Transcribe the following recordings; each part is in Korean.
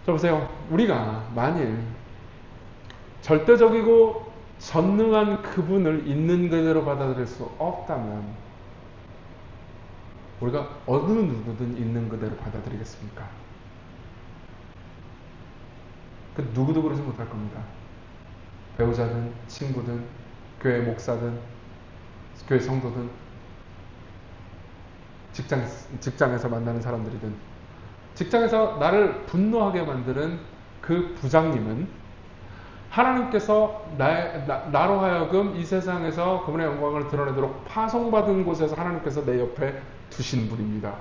자, 보세요. 우리가 만일 절대적이고 전능한 그분을 있는 그대로 받아들일 수 없다면 우리가 어느 누구든 있는 그대로 받아들이겠습니까? 그 누구도 그러지 못할 겁니다. 배우자든 친구든 교회 목사든 교회 성도든 직장에서 만나는 사람들이든 직장에서 나를 분노하게 만드는 그 부장님은 하나님께서 나로 하여금 이 세상에서 그분의 영광을 드러내도록 파송받은 곳에서 하나님께서 내 옆에 두신 분입니다.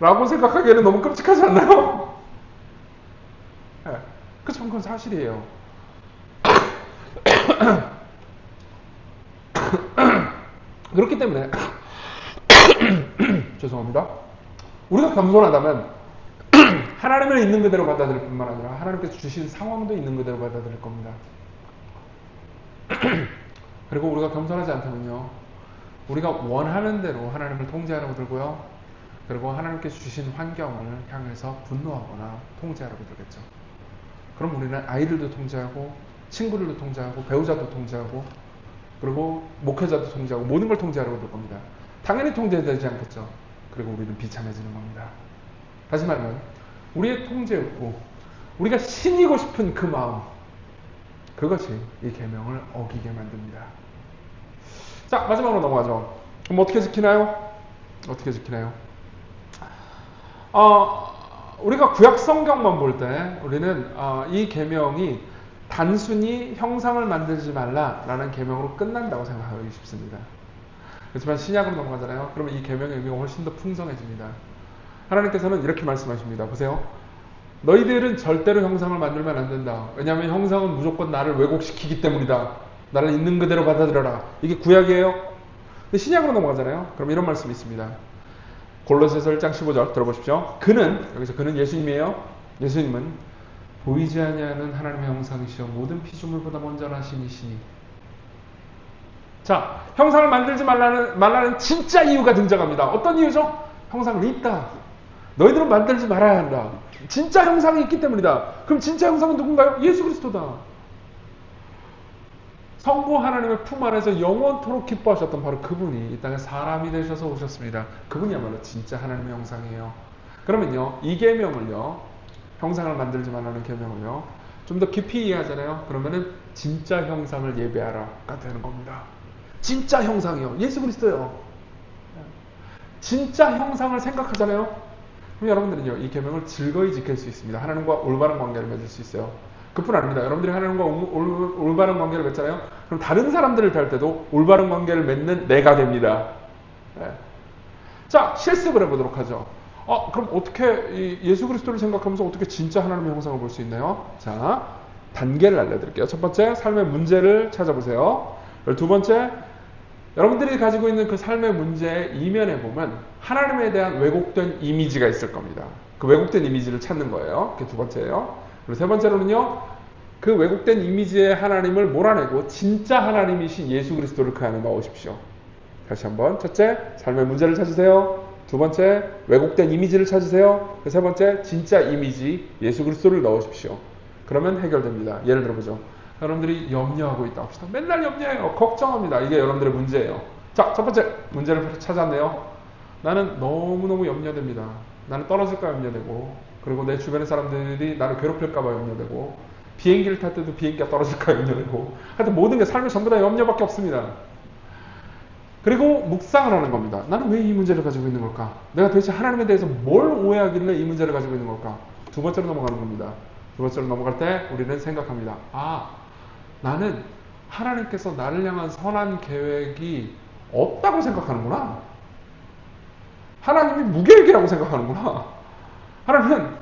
라고 생각하기에는 너무 끔찍하지 않나요? 네. 그건 사실이에요. 그렇기 때문에 죄송합니다. 우리가 겸손하다면 하나님을 있는 그대로 받아들일 뿐만 아니라 하나님께서 주신 상황도 있는 그대로 받아들일 겁니다. 그리고 우리가 겸손하지 않다면요, 우리가 원하는 대로 하나님을 통제하려고 들고요, 그리고 하나님께서 주신 환경을 향해서 분노하거나 통제하려고 들겠죠. 그럼 우리는 아이들도 통제하고 친구들도 통제하고 배우자도 통제하고 그리고 목회자도 통제하고 모든 걸 통제하려고 들 겁니다. 당연히 통제되지 않겠죠. 그리고 우리는 비참해지는 겁니다. 다시 말하면 우리의 통제였고 우리가 신이고 싶은 그 마음, 그것이 이 계명을 어기게 만듭니다. 자, 마지막으로 넘어가죠. 그럼 어떻게 지키나요? 어떻게 지키나요? 우리가 구약 성경만 볼 때 우리는 이 계명이 단순히 형상을 만들지 말라라는 계명으로 끝난다고 생각하기 쉽습니다. 그렇지만 신약으로 넘어가잖아요. 그러면 이 계명의 의미가 훨씬 더 풍성해집니다. 하나님께서는 이렇게 말씀하십니다. 보세요. 너희들은 절대로 형상을 만들면 안 된다. 왜냐하면 형상은 무조건 나를 왜곡시키기 때문이다. 나를 있는 그대로 받아들여라. 이게 구약이에요. 근데 신약으로 넘어가잖아요. 그럼 이런 말씀이 있습니다. 골로새서 1장 15절 들어보십시오. 여기서 그는 예수님이에요. 예수님은 보이지 아니하는 하나님의 형상이시여 모든 피조물보다 먼저 나신 이시니. 자, 형상을 만들지 말라는 진짜 이유가 등장합니다. 어떤 이유죠? 형상을 있다. 너희들은 만들지 말아야 한다. 진짜 형상이 있기 때문이다. 그럼 진짜 형상은 누군가요? 예수 그리스도다. 성부 하나님의 품 안에서 영원토록 기뻐하셨던 바로 그분이 이 땅에 사람이 되셔서 오셨습니다. 그분이야말로 진짜 하나님의 형상이에요. 그러면요, 이 계명을요, 형상을 만들지 말라는 계명을요, 좀 더 깊이 이해하잖아요. 그러면은 진짜 형상을 예배하라가 되는 겁니다. 진짜 형상이요. 예수 그리스도요. 진짜 형상을 생각하잖아요. 그럼 여러분들은요, 이 계명을 즐거이 지킬 수 있습니다. 하나님과 올바른 관계를 맺을 수 있어요. 그뿐 아닙니다. 여러분들이 하나님과 올바른 관계를 맺잖아요. 그럼 다른 사람들을 대할 때도 올바른 관계를 맺는 내가 됩니다. 네. 자, 실습을 해보도록 하죠. 그럼 어떻게 예수 그리스도를 생각하면서 어떻게 진짜 하나님의 형상을 볼 수 있나요? 자, 단계를 알려드릴게요. 첫 번째, 삶의 문제를 찾아보세요. 두 번째, 여러분들이 가지고 있는 그 삶의 문제의 이면에 보면 하나님에 대한 왜곡된 이미지가 있을 겁니다. 그 왜곡된 이미지를 찾는 거예요. 그게 두 번째예요. 그리고 세 번째로는요, 그 왜곡된 이미지의 하나님을 몰아내고 진짜 하나님이신 예수 그리스도를 그 안에 넣으십시오. 다시 한번. 첫째, 삶의 문제를 찾으세요. 두 번째, 왜곡된 이미지를 찾으세요. 세 번째, 진짜 이미지 예수 그리스도를 넣으십시오. 그러면 해결됩니다. 예를 들어보죠. 여러분들이 염려하고 있다 합시다. 맨날 염려해요. 걱정합니다. 이게 여러분들의 문제예요. 자, 첫 번째 문제를 찾았네요. 나는 너무너무 염려됩니다. 나는 떨어질까 염려되고, 그리고 내 주변의 사람들이 나를 괴롭힐까봐 염려되고, 비행기를 탈 때도 비행기가 떨어질까 염려되고, 하여튼 모든 게 삶에 전부 다 염려밖에 없습니다. 그리고 묵상을 하는 겁니다. 나는 왜 이 문제를 가지고 있는 걸까? 내가 도대체 하나님에 대해서 뭘 오해하길래 이 문제를 가지고 있는 걸까? 두 번째로 넘어가는 겁니다. 두 번째로 넘어갈 때 우리는 생각합니다. 나는 하나님께서 나를 향한 선한 계획이 없다고 생각하는구나. 하나님이 무계획이라고 생각하는구나. 하나님은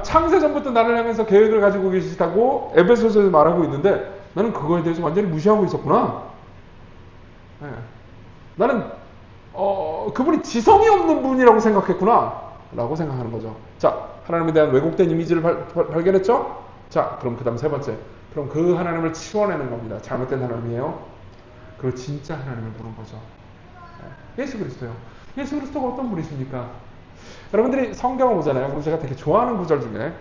창세전부터 나를 향해서 계획을 가지고 계시다고 에베소서에서 말하고 있는데 나는 그거에 대해서 완전히 무시하고 있었구나. 네. 나는 그분이 지성이 없는 분이라고 생각했구나 라고 생각하는 거죠. 자, 하나님에 대한 왜곡된 이미지를 발견했죠? 자, 그럼 그 다음 세 번째, 그럼 그 하나님을 치워내는 겁니다. 잘못된 하나님이에요. 그리고 진짜 하나님을 부른 거죠. 예수 그리스도요. 예수 그리스도가 어떤 분이십니까? 여러분들이 성경을 보잖아요. 그럼 제가 되게 좋아하는 구절 중에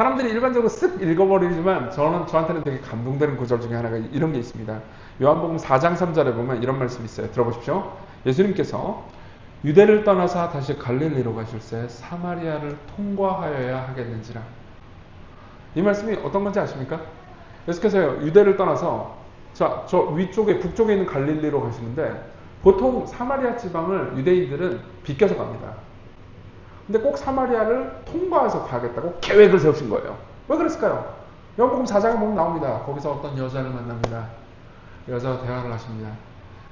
사람들이 일반적으로 쓱 읽어버리지만 저한테는 되게 감동되는 구절 중에 하나가 이런 게 있습니다. 요한복음 4장 3절에 보면 이런 말씀이 있어요. 들어보십시오. 예수님께서 유대를 떠나서 다시 갈릴리로 가실새 사마리아를 통과하여야 하겠는지라. 이 말씀이 어떤 건지 아십니까? 예수께서 유대를 떠나서 저 위쪽에 북쪽에 있는 갈릴리로 가시는데 보통 사마리아 지방을 유대인들은 비껴서 갑니다. 근데 꼭 사마리아를 통과해서 가겠다고 계획을 세우신 거예요. 왜 그랬을까요? 요한복음 4장에 보면 나옵니다. 거기서 어떤 여자를 만납니다. 여자와 대화를 하십니다.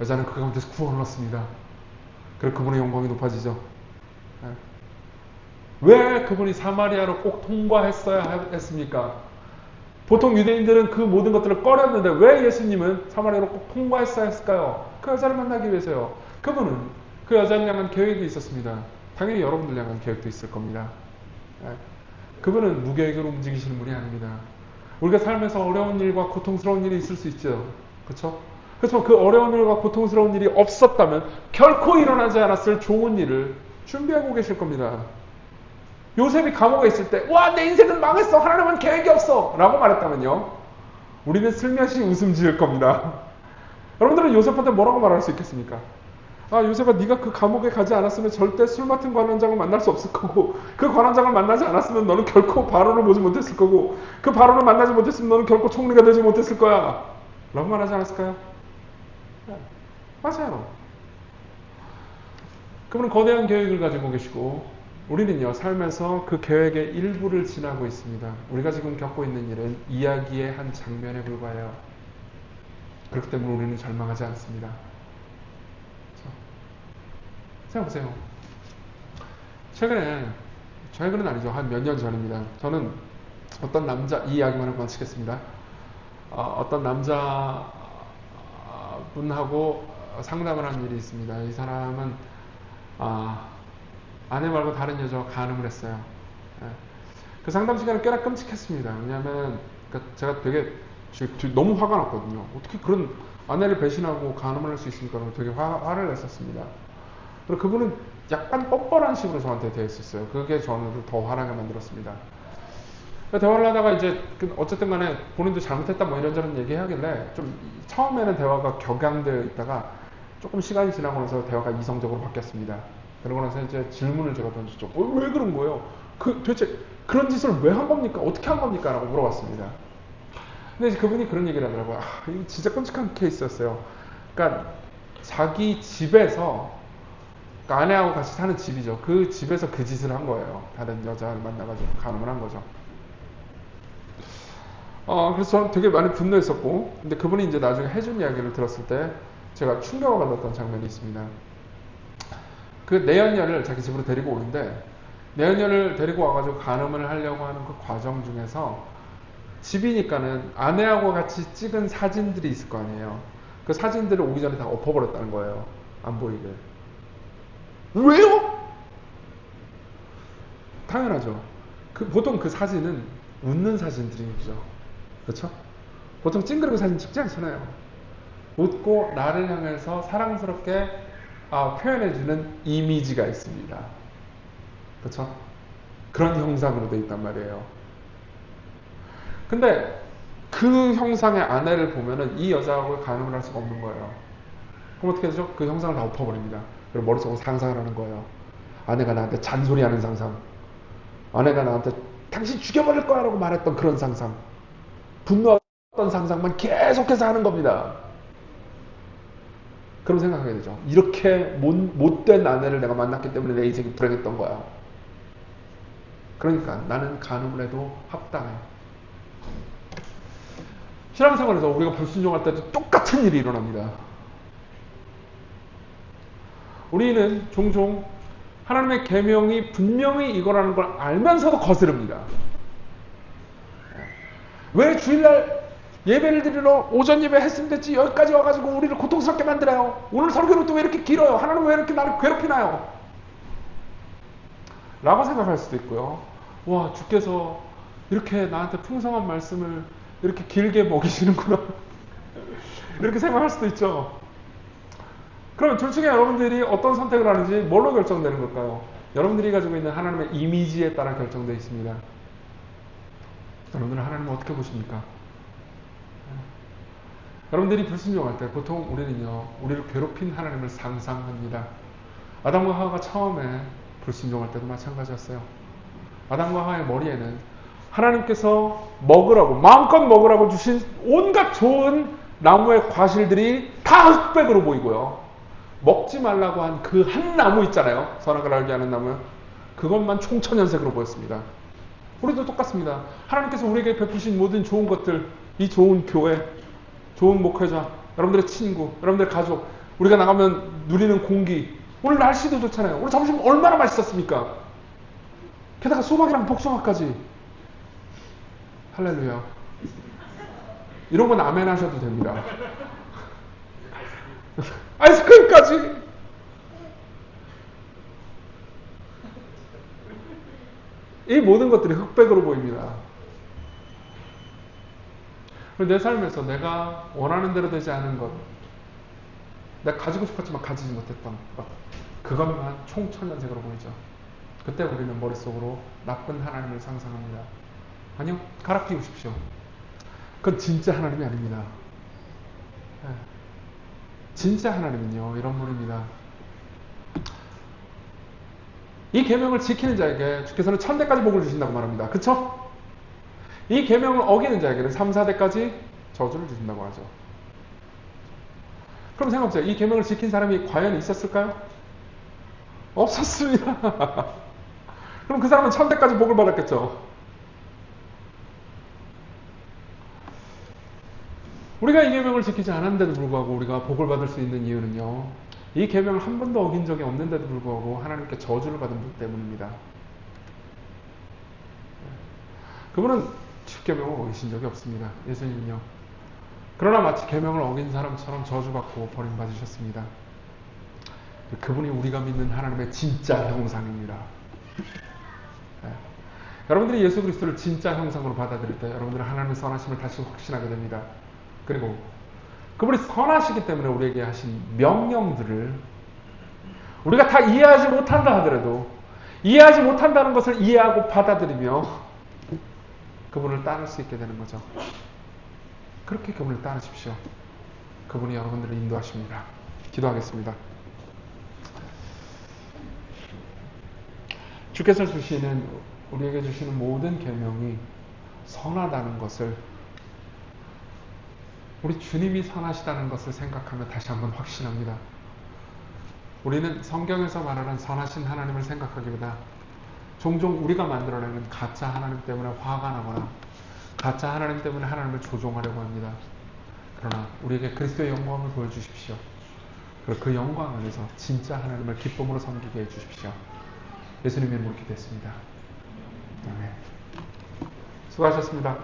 여자는 그 가운데서 구원을 얻습니다. 그리고 그분의 영광이 높아지죠. 왜 그분이 사마리아로 꼭 통과했어야 했습니까? 보통 유대인들은 그 모든 것들을 꺼렸는데 왜 예수님은 사마리아로 꼭 통과했어야 했을까요? 그 여자를 만나기 위해서요. 그분은 그 여자를 향한 계획이 있었습니다. 당연히 여러분들 향한 계획도 있을 겁니다. 그분은 무계획으로 움직이시는 분이 아닙니다. 우리가 삶에서 어려운 일과 고통스러운 일이 있을 수 있죠. 그렇죠? 그렇지만 그 어려운 일과 고통스러운 일이 없었다면 결코 일어나지 않았을 좋은 일을 준비하고 계실 겁니다. 요셉이 감옥에 있을 때 와, 내 인생은 망했어. 하나님은 계획이 없어. 라고 말했다면요. 우리는 슬며시 웃음 지을 겁니다. 여러분들은 요셉한테 뭐라고 말할 수 있겠습니까? 아, 요셉아, 네가 그 감옥에 가지 않았으면 절대 술 맡은 관원장을 만날 수 없을 거고, 그 관원장을 만나지 않았으면 너는 결코 바로를 보지 못했을 거고, 그 바로를 만나지 못했으면 너는 결코 총리가 되지 못했을 거야. 라고 말하지 않았을까요? 맞아요. 그분은 거대한 계획을 가지고 계시고, 우리는요, 삶에서 그 계획의 일부를 지나고 있습니다. 우리가 지금 겪고 있는 일은 이야기의 한 장면에 불과해요. 그렇기 때문에 우리는 절망하지 않습니다. 생각해보세요. 최근은 아니죠. 한 몇 년 전입니다. 저는 어떤 남자, 이 이야기만을 마치겠습니다. 어떤 남자분하고 상담을 한 일이 있습니다. 이 사람은 아내 말고 다른 여자와 간음을 했어요. 그 상담 시간은 꽤나 끔찍했습니다. 왜냐하면 제가 되게 너무 화가 났거든요. 어떻게 그런 아내를 배신하고 간음을 할 수 있습니까? 되게 화를 냈었습니다. 그리고 그분은 약간 뻔뻔한 식으로 저한테 대했었어요. 그게 저는 더 화나게 만들었습니다. 대화를 하다가 이제 어쨌든 간에 본인도 잘못했다 뭐 이런저런 얘기하길래 좀 처음에는 대화가 격양되어 있다가 조금 시간이 지나고 나서 대화가 이성적으로 바뀌었습니다. 그러고 나서 이제 질문을 제가 던졌죠. 왜 그런 거예요? 도대체 그런 짓을 왜 한 겁니까? 어떻게 한 겁니까? 라고 물어봤습니다. 근데 이제 그분이 그런 얘기를 하더라고요. 이거 진짜 끔찍한 케이스였어요. 그러니까 자기 집에서, 그러니까 아내하고 같이 사는 집이죠. 그 집에서 그 짓을 한 거예요. 다른 여자를 만나가지고 간음을 한 거죠. 그래서 저는 되게 많이 분노했었고, 근데 그분이 이제 나중에 해준 이야기를 들었을 때 제가 충격을 받았던 장면이 있습니다. 그 내연녀를 자기 집으로 데리고 오는데, 내연녀를 데리고 와가지고 간음을 하려고 하는 그 과정 중에서 집이니까는 아내하고 같이 찍은 사진들이 있을 거 아니에요. 그 사진들을 오기 전에 다 엎어버렸다는 거예요. 안 보이게. 왜요? 당연하죠. 보통 그 사진은 웃는 사진들이죠. 그렇죠? 보통 찡그리고 사진 찍지 않잖아요. 웃고 나를 향해서 사랑스럽게 표현해주는 이미지가 있습니다. 그렇죠? 그런 형상으로 되어 있단 말이에요. 근데 그 형상의 아내를 보면은 이 여자하고 간음을 할 수가 없는 거예요. 그럼 어떻게 되죠? 그 형상을 다 엎어버립니다. 그리고 머릿속으로 상상을 하는 거예요. 아내가 나한테 잔소리하는 상상, 아내가 나한테 당신 죽여버릴 거야 라고 말했던 그런 상상, 분노했던 상상만 계속해서 하는 겁니다. 그럼 생각하게 되죠. 이렇게 못된 아내를 내가 만났기 때문에 내 인생이 불행했던 거야. 그러니까 나는 간음을 해도 합당해. 신앙생활에서 우리가 불순종할 때도 똑같은 일이 일어납니다. 우리는 종종 하나님의 계명이 분명히 이거라는 걸 알면서도 거스릅니다. 왜 주일날 예배를 드리러 오전 예배 했으면 됐지 여기까지 와가지고 우리를 고통스럽게 만들어요? 오늘 설교는 또 왜 이렇게 길어요? 하나님 왜 이렇게 나를 괴롭히나요? 라고 생각할 수도 있고요. 와, 주께서 이렇게 나한테 풍성한 말씀을 이렇게 길게 먹이시는구나. 이렇게 생각할 수도 있죠. 그럼 둘 중에 여러분들이 어떤 선택을 하는지 뭘로 결정되는 걸까요? 여러분들이 가지고 있는 하나님의 이미지에 따라 결정되어 있습니다. 여러분들 하나님은 어떻게 보십니까? 여러분들이 불순종할 때 보통 우리는요, 우리를 괴롭힌 하나님을 상상합니다. 아담과 하와가 처음에 불순종할 때도 마찬가지였어요. 아담과 하와의 머리에는 하나님께서 먹으라고, 마음껏 먹으라고 주신 온갖 좋은 나무의 과실들이 다 흑백으로 보이고요. 먹지 말라고 한 그 한 나무 있잖아요. 선악을 알게 하는 나무. 그것만 총천연색으로 보였습니다. 우리도 똑같습니다. 하나님께서 우리에게 베푸신 모든 좋은 것들, 이 좋은 교회, 좋은 목회자, 여러분들의 친구, 여러분들의 가족, 우리가 나가면 누리는 공기, 오늘 날씨도 좋잖아요. 오늘 점심 얼마나 맛있었습니까? 게다가 수박이랑 복숭아까지. 할렐루야. 이런 건 아멘 하셔도 됩니다. 아이스크림까지. 이 모든 것들이 흑백으로 보입니다. 내 삶에서 내가 원하는 대로 되지 않은 것, 내가 가지고 싶었지만 가지지 못했던 것, 그것만 총천연색으로 보이죠. 그때 우리는 머릿속으로 나쁜 하나님을 상상합니다. 아니요, 갈아 끼우십시오. 그건 진짜 하나님이 아닙니다. 진짜 하나님은요, 이런 분입니다. 이 계명을 지키는 자에게 주께서는 1000대까지 복을 주신다고 말합니다. 그쵸? 이 계명을 어기는 자에게는 3, 4대까지 저주를 주신다고 하죠. 그럼 생각해보세요. 이 계명을 지킨 사람이 과연 있었을까요? 없었습니다. 그럼 그 사람은 1000대까지 복을 받았겠죠. 우리가 이 계명을 지키지 않았는데도 불구하고 우리가 복을 받을 수 있는 이유는요, 이 계명을 한 번도 어긴 적이 없는데도 불구하고 하나님께 저주를 받은 분 때문입니다. 그분은 10계명을 어기신 적이 없습니다. 예수님은요. 그러나 마치 계명을 어긴 사람처럼 저주받고 버림받으셨습니다. 그분이 우리가 믿는 하나님의 진짜 형상입니다. 여러분들이 예수 그리스도를 진짜 형상으로 받아들일 때 여러분들은 하나님의 선하심을 다시 확신하게 됩니다. 그리고 그분이 선하시기 때문에 우리에게 하신 명령들을 우리가 다 이해하지 못한다 하더라도 이해하지 못한다는 것을 이해하고 받아들이며 그분을 따를 수 있게 되는 거죠. 그렇게 그분을 따르십시오. 그분이 여러분들을 인도하십니다. 기도하겠습니다. 주께서 주시는, 우리에게 주시는 모든 계명이 선하다는 것을, 우리 주님이 선하시다는 것을 생각하며 다시 한번 확신합니다. 우리는 성경에서 말하는 선하신 하나님을 생각하기보다 종종 우리가 만들어내는 가짜 하나님 때문에 화가 나거나 가짜 하나님 때문에 하나님을 조종하려고 합니다. 그러나 우리에게 그리스도의 영광을 보여주십시오. 그리고 그 영광 안에서 진짜 하나님을 기쁨으로 섬기게 해주십시오. 예수님의 이름으로 기도했습니다. 아멘. 수고하셨습니다.